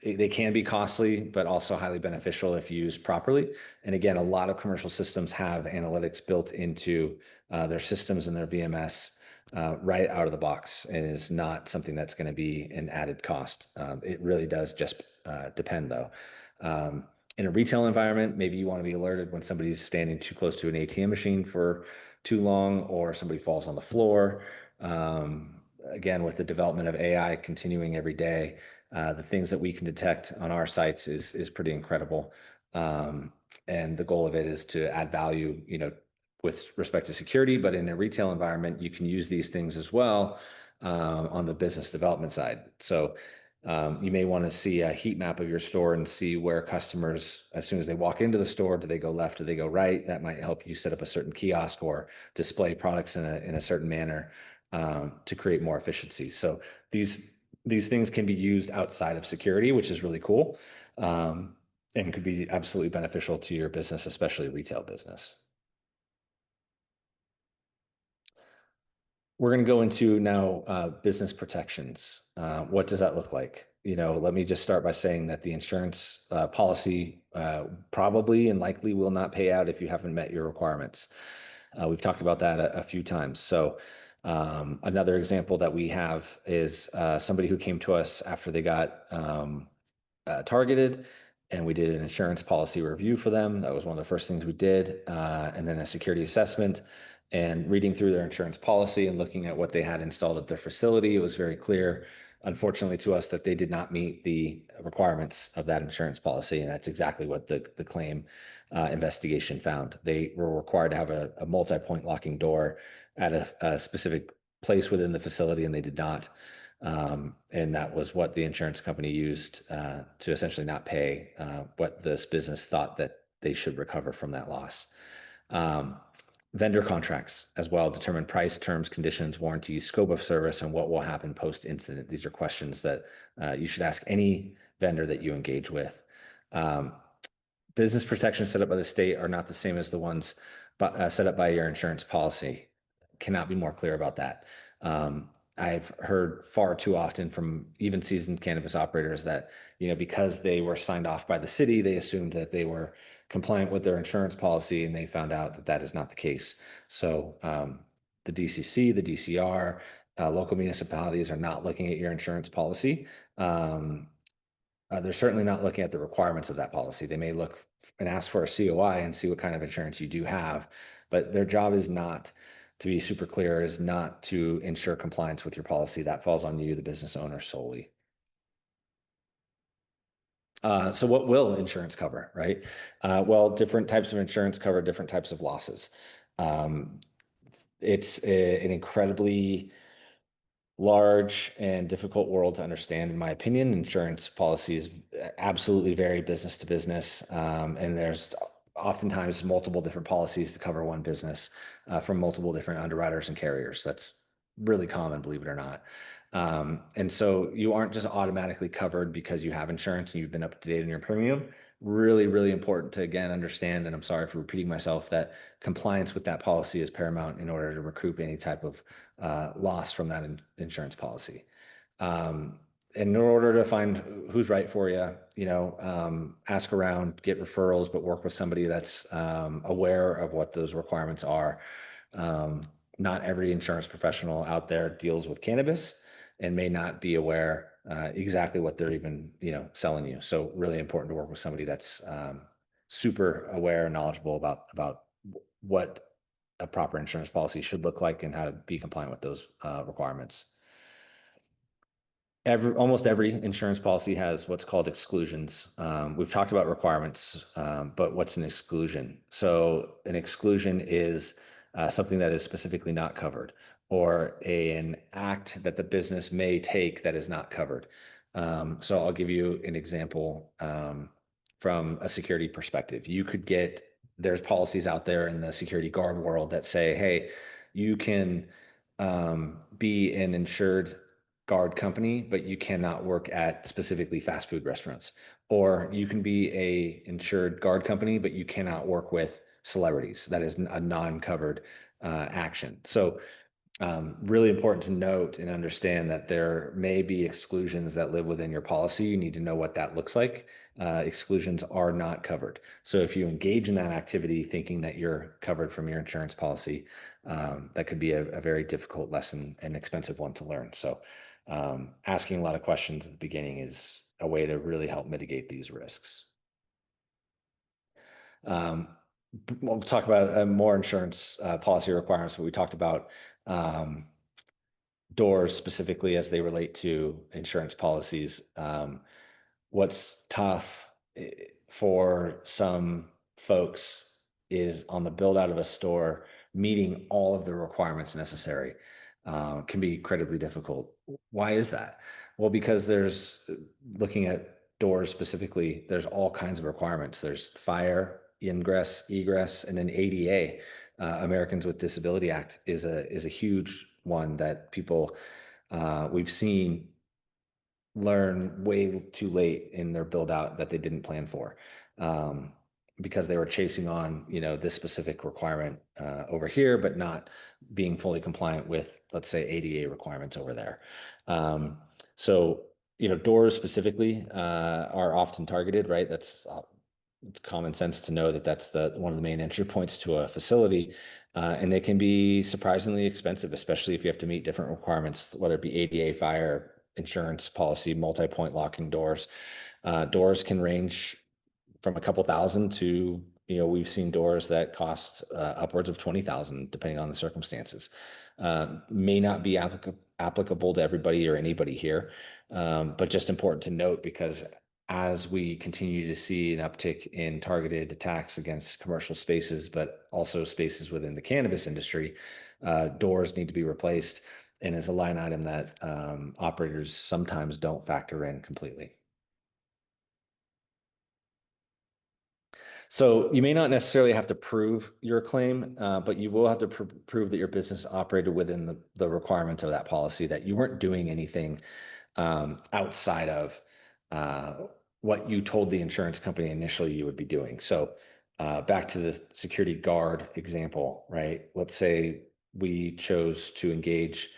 They can be costly, but also highly beneficial if used properly. And again, a lot of commercial systems have analytics built into their systems and their VMS right out of the box, and is not something that's going to be an added cost. It really does just depend, though. In a retail environment, maybe you want to be alerted when somebody's standing too close to an ATM machine for too long, or somebody falls on the floor. Again, with the development of AI continuing every day, the things that we can detect on our sites is pretty incredible. And the goal of it is to add value, with respect to security, but in a retail environment, you can use these things as well on the business development side. So You may want to see a heat map of your store and see where customers, as soon as they walk into the store, do they go left, do they go right? That might help you set up a certain kiosk or display products in a certain manner to create more efficiency. So these things can be used outside of security, which is really cool, and could be absolutely beneficial to your business, especially retail business. We're going to go into now business protections. What does that look like? Let me just start by saying that the insurance policy probably and likely will not pay out if you haven't met your requirements. We've talked about that a few times. So, another example that we have is somebody who came to us after they got targeted, and we did an insurance policy review for them. That was one of the first things we did, and then a security assessment. And reading through their insurance policy and looking at what they had installed at their facility, it was very clear, unfortunately, to us that they did not meet the requirements of that insurance policy, and that's exactly what the claim investigation found. They were required to have a multi-point locking door at a specific place within the facility, and they did not. And that was what the insurance company used to essentially not pay what this business thought that they should recover from that loss. Um, Vendor contracts as well determine price, terms, conditions, warranties, scope of service, and what will happen post incident. These are questions that you should ask any vendor that you engage with. Um, Business protections set up by the state are not the same as the ones set up by your insurance policy. Cannot be more clear about that. I've heard far too often from even seasoned cannabis operators that, because they were signed off by the city, they assumed that they were compliant with their insurance policy, and they found out that that is not the case. So, the DCC, the DCR, local municipalities are not looking at your insurance policy. They're certainly not looking at the requirements of that policy. They may look and ask for a COI and see what kind of insurance you do have, but their job is not, to be super clear, is not to ensure compliance with your policy. That falls on you, the business owner, solely. So what will insurance cover, right? Well, different types of insurance cover different types of losses. Um, it's an incredibly large and difficult world to understand, in my opinion. Insurance policies absolutely vary business to business, and there's oftentimes multiple different policies to cover one business from multiple different underwriters and carriers. That's really common, believe it or not. And so you aren't just automatically covered because you have insurance and you've been up to date on your premium. Really, really important to again understand, and I'm sorry for repeating myself, that compliance with that policy is paramount in order to recoup any type of loss from that insurance policy. Um, and in order to find who's right for you, ask around, get referrals, but work with somebody that's aware of what those requirements are. Um, Not every insurance professional out there deals with cannabis and may not be aware exactly what they're even, selling you. So really important to work with somebody that's super aware and knowledgeable about what a proper insurance policy should look like and how to be compliant with those requirements. Almost every insurance policy has what's called exclusions. We've talked about requirements, but what's an exclusion? So an exclusion is something that is specifically not covered, or an act that the business may take that is not covered. So I'll give you an example from a security perspective. There's policies out there in the security guard world that say, hey, you can be an insured guard company, but you cannot work at specifically fast food restaurants. Or you can be a insured guard company, but you cannot work with celebrities. That is a non-covered action. So really important to note and understand that there may be exclusions that live within your policy. You need to know what that looks like. Exclusions are not covered. So if you engage in that activity thinking that you're covered from your insurance policy, that could be a very difficult lesson and expensive one to learn. So asking a lot of questions at the beginning is a way to really help mitigate these risks. Um, we'll talk about more insurance policy requirements, but we talked about doors specifically as they relate to insurance policies. What's tough for some folks is on the build out of a store, meeting all of the requirements necessary. can be incredibly difficult. Why is that? Well, because there's looking at doors specifically, there's all kinds of requirements. There's fire, ingress, egress, and then ADA, Americans with Disability Act, is a huge one that people we've seen learn way too late in their build out that they didn't plan for, um, because they were chasing on this specific requirement over here, but not being fully compliant with, let's say, ADA requirements over there. So doors specifically are often targeted, right? It's common sense to know that that's the one of the main entry points to a facility, and they can be surprisingly expensive, especially if you have to meet different requirements, whether it be ADA, fire, insurance policy, multi-point locking doors. Doors can range from a couple thousand to, we've seen doors that cost upwards of 20,000, depending on the circumstances. May not be applicable to everybody or anybody here, but just important to note because as we continue to see an uptick in targeted attacks against commercial spaces, but also spaces within the cannabis industry, doors need to be replaced and is a line item that operators sometimes don't factor in completely. So you may not necessarily have to prove your claim, but you will have to prove that your business operated within the requirements of that policy, that you weren't doing anything outside of uh, what you told the insurance company initially you would be doing. So back to the security guard example, right? Let's say we chose to engage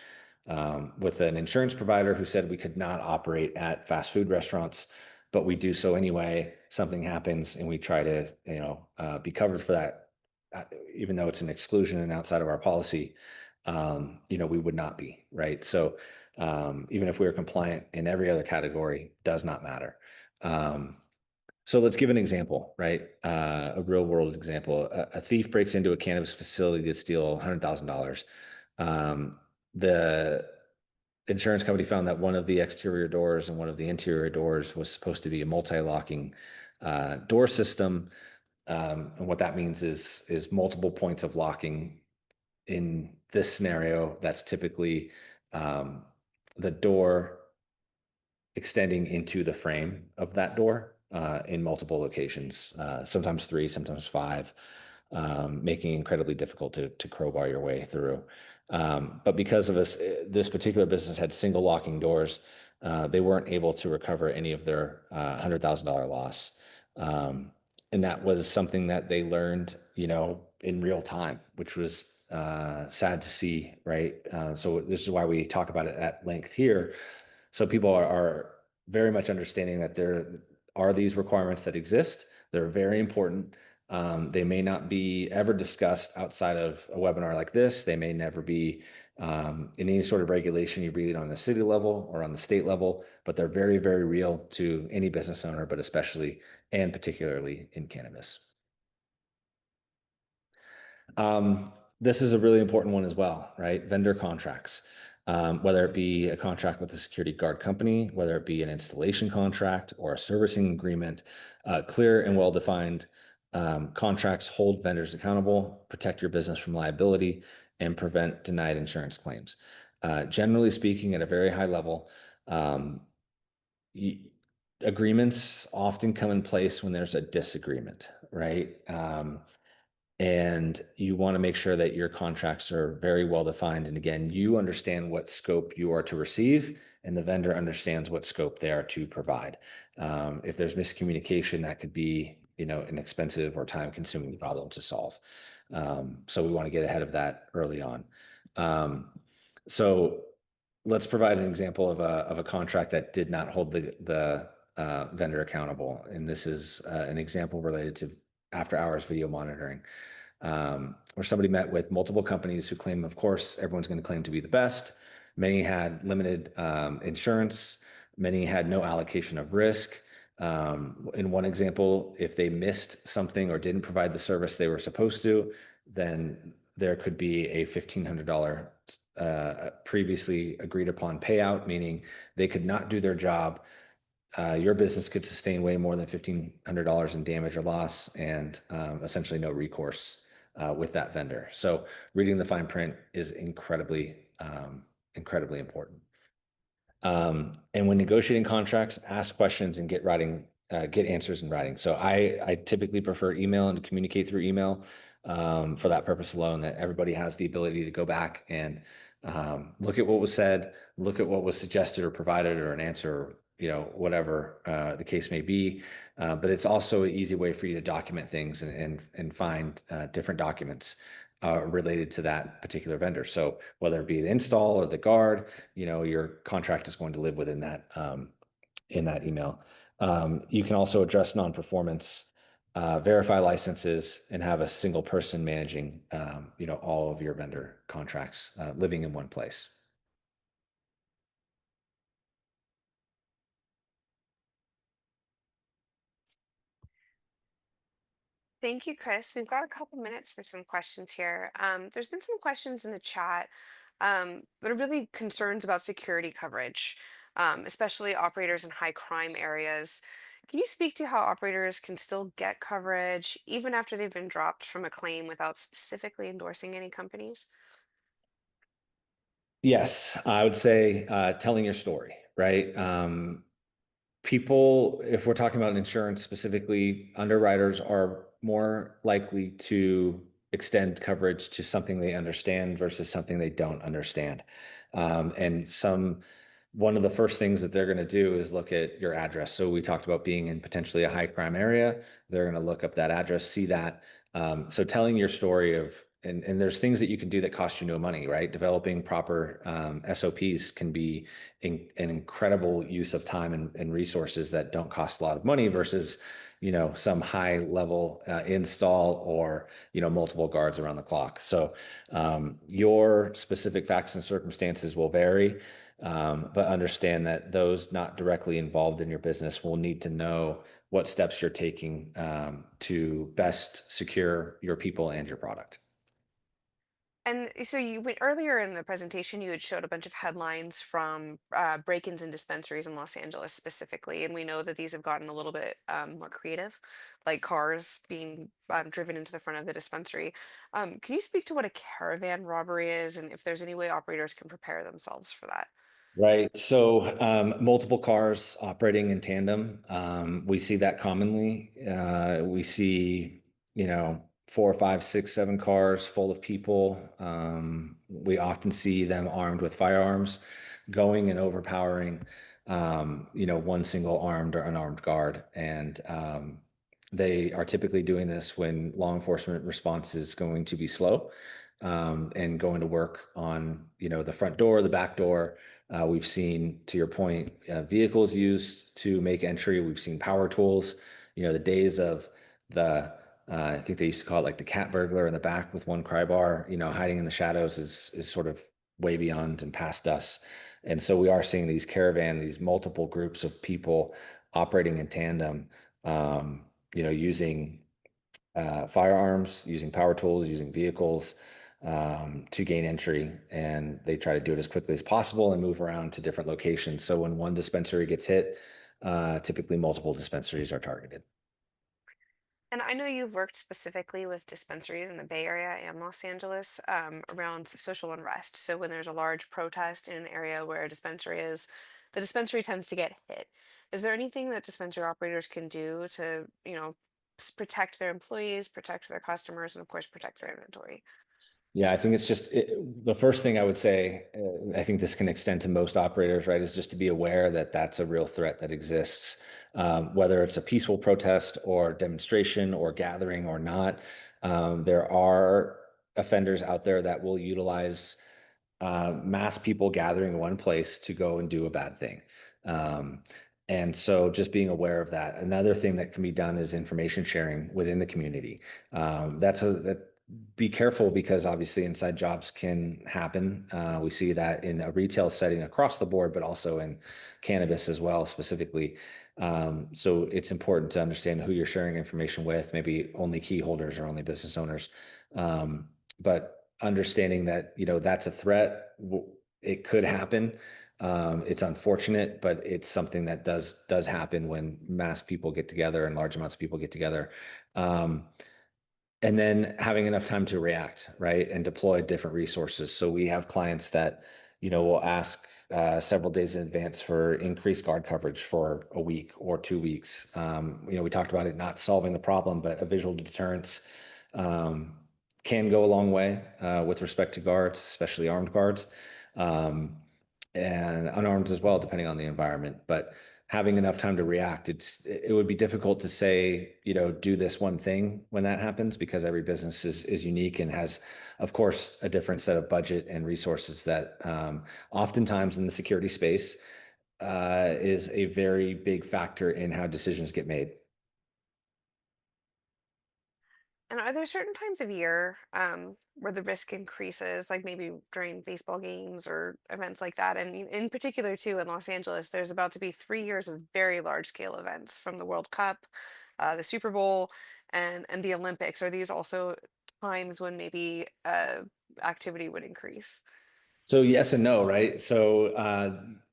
with an insurance provider who said we could not operate at fast food restaurants, but we do so anyway. Something happens, and we try to, be covered for that, even though it's an exclusion and outside of our policy. We would not be, right? So even if we were compliant in every other category, does not matter. Um, so let's give an example, right? A real world example. A thief breaks into a cannabis facility to steal $100,000. The insurance company found that one of the exterior doors and one of the interior doors was supposed to be a multi-locking door system. And what that means is multiple points of locking. In this scenario, that's typically um, the door extending into the frame of that door in multiple locations, sometimes three, sometimes five, making it incredibly difficult to crowbar your way through. But because of this particular business had single locking doors, they weren't able to recover any of their $100,000 loss. And that was something that they learned, in real time, which was sad to see, right? So this is why we talk about it at length here. So people are very much understanding that there are these requirements that exist. They're very important. They may not be ever discussed outside of a webinar like this. They may never be in any sort of regulation you read on the city level or on the state level, but they're very, very real to any business owner, but especially and particularly in cannabis. This is a really important one as well, right? Vendor contracts, whether it be a contract with a security guard company, whether it be an installation contract or a servicing agreement, clear and well-defined contracts hold vendors accountable, protect your business from liability, and prevent denied insurance claims. Generally speaking, at a very high level, um, y- agreements often come in place when there's a disagreement, right? And you want to make sure that your contracts are very well defined. And again, you understand what scope you are to receive, and the vendor understands what scope they are to provide. If there's miscommunication, that could be, an expensive or time-consuming problem to solve. So we want to get ahead of that early on. So let's provide an example of a contract that did not hold the vendor accountable. And this is an example related to after-hours video monitoring, where somebody met with multiple companies who claim, of course, everyone's going to claim to be the best. Many had limited insurance. Many had no allocation of risk. In one example, if they missed something or didn't provide the service they were supposed to, then there could be a $1,500 previously agreed upon payout, meaning they could not do their job. Your business could sustain way more than $1,500 in damage or loss, and essentially no recourse with that vendor. So reading the fine print is incredibly incredibly important. And when negotiating contracts, ask questions and get answers in writing. So I typically prefer email and to communicate through email for that purpose alone. That everybody has the ability to go back and look at what was said, look at what was suggested or provided, or an answer, whatever the case may be. But it's also an easy way for you to document things and find different documents related to that particular vendor. So whether it be the install or the guard, your contract is going to live within that in that email. You can also address non-performance, verify licenses, and have a single person managing, all of your vendor contracts, living in one place. Thank you, Chris. We've got a couple minutes for some questions here. There's been some questions in the chat that are really concerns about security coverage, especially operators in high crime areas. Can you speak to how operators can still get coverage even after they've been dropped from a claim without specifically endorsing any companies? Yes, I would say telling your story, right? People, if we're talking about insurance specifically, underwriters are more likely to extend coverage to something they understand versus something they don't understand. And one of the first things that they're going to do is look at your address. So we talked about being in potentially a high crime area. They're going to look up that address, see that. So telling your story and there's things that you can do that cost you no money, right? Developing proper SOPs can be an incredible use of time and resources that don't cost a lot of money versus, some high level install or, multiple guards around the clock. So your specific facts and circumstances will vary. But understand that those not directly involved in your business will need to know what steps you're taking to best secure your people and your product. And so you went earlier in the presentation, you had showed a bunch of headlines from break-ins in dispensaries in Los Angeles specifically, and we know that these have gotten a little bit more creative, like cars being driven into the front of the dispensary. Can you speak to what a caravan robbery is, and if there's any way operators can prepare themselves for that? Right. So multiple cars operating in tandem. We see that commonly. We see, 4, 5, 6, 7 cars full of people. We often see them armed with firearms, going and overpowering, one single armed or unarmed guard. And they are typically doing this when law enforcement response is going to be slow, and going to work on, the front door, the back door. We've seen, to your point, vehicles used to make entry. We've seen power tools. The days of I think they used to call it like the cat burglar in the back with one cry bar, hiding in the shadows is sort of way beyond and past us. And so we are seeing these multiple groups of people operating in tandem, using firearms, using power tools, using vehicles to gain entry. And they try to do it as quickly as possible and move around to different locations. So when one dispensary gets hit, typically multiple dispensaries are targeted. And I know you've worked specifically with dispensaries in the Bay Area and Los Angeles around social unrest. So when there's a large protest in an area where a dispensary is, the dispensary tends to get hit. Is there anything that dispensary operators can do to, protect their employees, protect their customers, and of course protect their inventory? Yeah, I think it's just the first thing I would say. I think this can extend to most operators, right? Is just to be aware that that's a real threat that exists, whether it's a peaceful protest or demonstration or gathering or not. There are offenders out there that will utilize mass people gathering in one place to go and do a bad thing. Um, and so just being aware of that. Another thing that can be done is information sharing within the community. That be careful because obviously inside jobs can happen. We see that in a retail setting across the board, but also in cannabis as well, specifically. So it's important to understand who you're sharing information with, maybe only key holders or only business owners. But understanding that, that's a threat, it could happen. It's unfortunate, but it's something that does happen when mass people get together and large amounts of people get together. Um, and then having enough time to react, right, and deploy different resources. So we have clients that, will ask several days in advance for increased guard coverage for a week or 2 weeks. We talked about it not solving the problem, but a visual deterrence um, can go a long way with respect to guards, especially armed guards. Um, and unarmed as well, depending on the environment. But having enough time to react, it would be difficult to say, do this one thing when that happens because every business is unique and has, of course, a different set of budget and resources that oftentimes in the security space is a very big factor in how decisions get made. And are there certain times of year where the risk increases, like maybe during baseball games or events like that? And in particular, too, in Los Angeles, there's about to be 3 years of very large scale events from the World Cup, the Super Bowl, and the Olympics. Are these also times when maybe activity would increase? So yes and no, right? So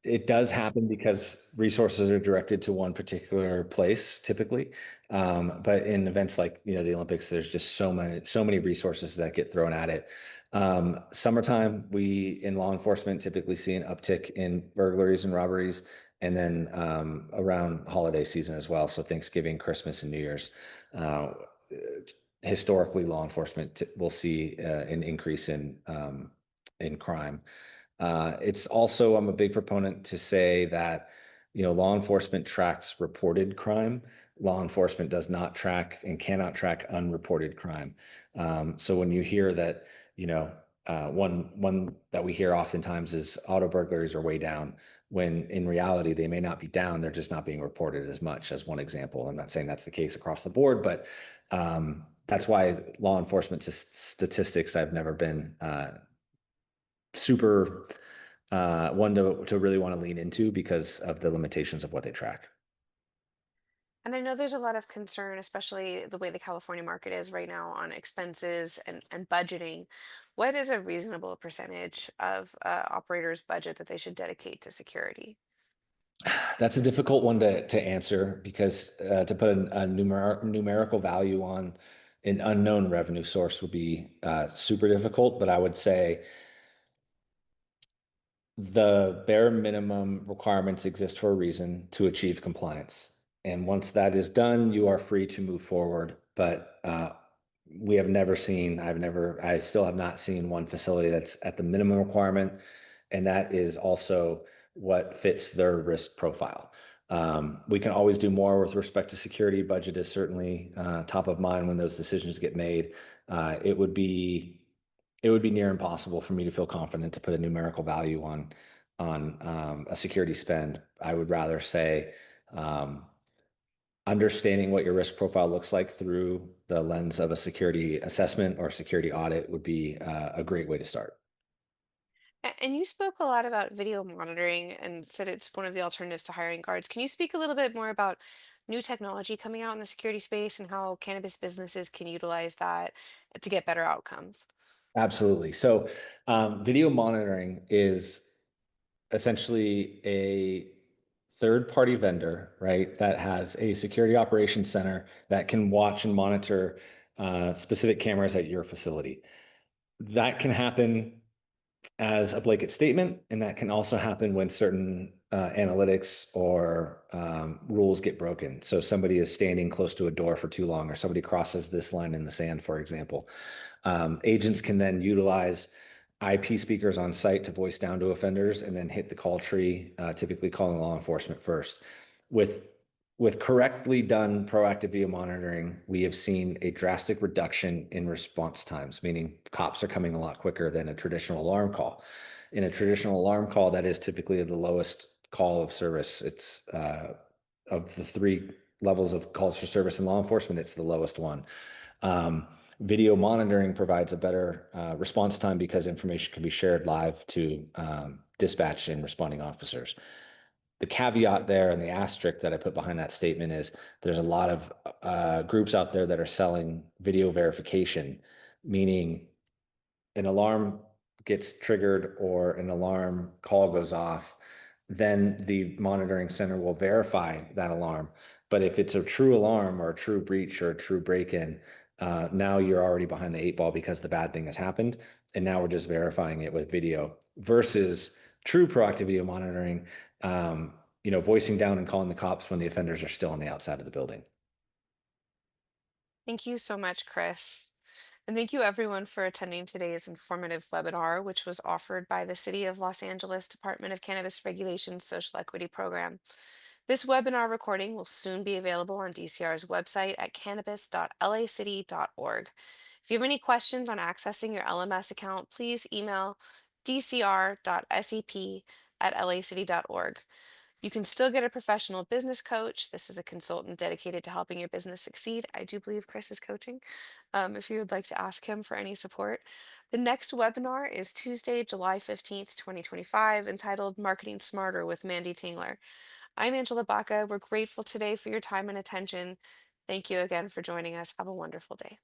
it does happen because resources are directed to one particular place typically. But in events like the Olympics, there's just so many resources that get thrown at it. Summertime, we in law enforcement typically see an uptick in burglaries and robberies, and then around holiday season as well. So Thanksgiving, Christmas, and New Year's. Uh, Historically, law enforcement will see an increase in crime. It's also, I'm a big proponent to say that, law enforcement tracks reported crime. Law enforcement does not track and cannot track unreported crime. So when you hear that, one that we hear oftentimes is auto burglaries are way down, when in reality they may not be down, they're just not being reported as much as one example. I'm not saying that's the case across the board, but that's why law enforcement statistics I've never been super one to really want to lean into because of the limitations of what they track. And I know there's a lot of concern, especially the way the California market is right now on expenses and budgeting. What is a reasonable percentage of operators' budget that they should dedicate to security? That's a difficult one to answer because to put a numerical value on an unknown revenue source would be super difficult. But I would say the bare minimum requirements exist for a reason to achieve compliance. And once that is done, you are free to move forward. But we have never seen, I still have not seen one facility that's at the minimum requirement. And that is also what fits their risk profile. We can always do more with respect to security. Budget is certainly top of mind when those decisions get made. It would be near impossible for me to feel confident to put a numerical value on a security spend. I would rather say understanding what your risk profile looks like through the lens of a security assessment or security audit would be a great way to start. And you spoke a lot about video monitoring and said it's one of the alternatives to hiring guards. Can you speak a little bit more about new technology coming out in the security space and how cannabis businesses can utilize that to get better outcomes? Absolutely. So, video monitoring is essentially a third party vendor, right, that has a security operations center that can watch and monitor specific cameras at your facility. That can happen as a blanket statement, and that can also happen when certain analytics or rules get broken. So somebody is standing close to a door for too long, or somebody crosses this line in the sand, for example. Agents can then utilize IP speakers on site to voice down to offenders and then hit the call tree, typically calling law enforcement first. With with correctly done proactive video monitoring, we have seen a drastic reduction in response times, meaning cops are coming a lot quicker than a traditional alarm call. In a traditional alarm call, that is typically the lowest call of service. It's of the three levels of calls for service in law enforcement, it's the lowest one. Um, Video monitoring provides a better response time because information can be shared live to dispatch and responding officers. The caveat there and the asterisk that I put behind that statement is there's a lot of groups out there that are selling video verification, meaning an alarm gets triggered or an alarm call goes off, then the monitoring center will verify that alarm. But if it's a true alarm or a true breach or a true break-in, Now you're already behind the eight ball because the bad thing has happened, and now we're just verifying it with video versus true proactive video monitoring. Voicing down and calling the cops when the offenders are still on the outside of the building. Thank you so much, Chris. And thank you everyone for attending today's informative webinar, which was offered by the City of Los Angeles Department of Cannabis Regulation's Social Equity Program. This webinar recording will soon be available on DCR's website at cannabis.lacity.org. If you have any questions on accessing your LMS account, please email dcr.sep@lacity.org. You can still get a professional business coach. This is a consultant dedicated to helping your business succeed. I do believe Chris is coaching, if you would like to ask him for any support. The next webinar is Tuesday, July 15th, 2025, entitled Marketing Smarter with Mandy Tingler. I'm Angela Baca. We're grateful today for your time and attention. Thank you again for joining us. Have a wonderful day.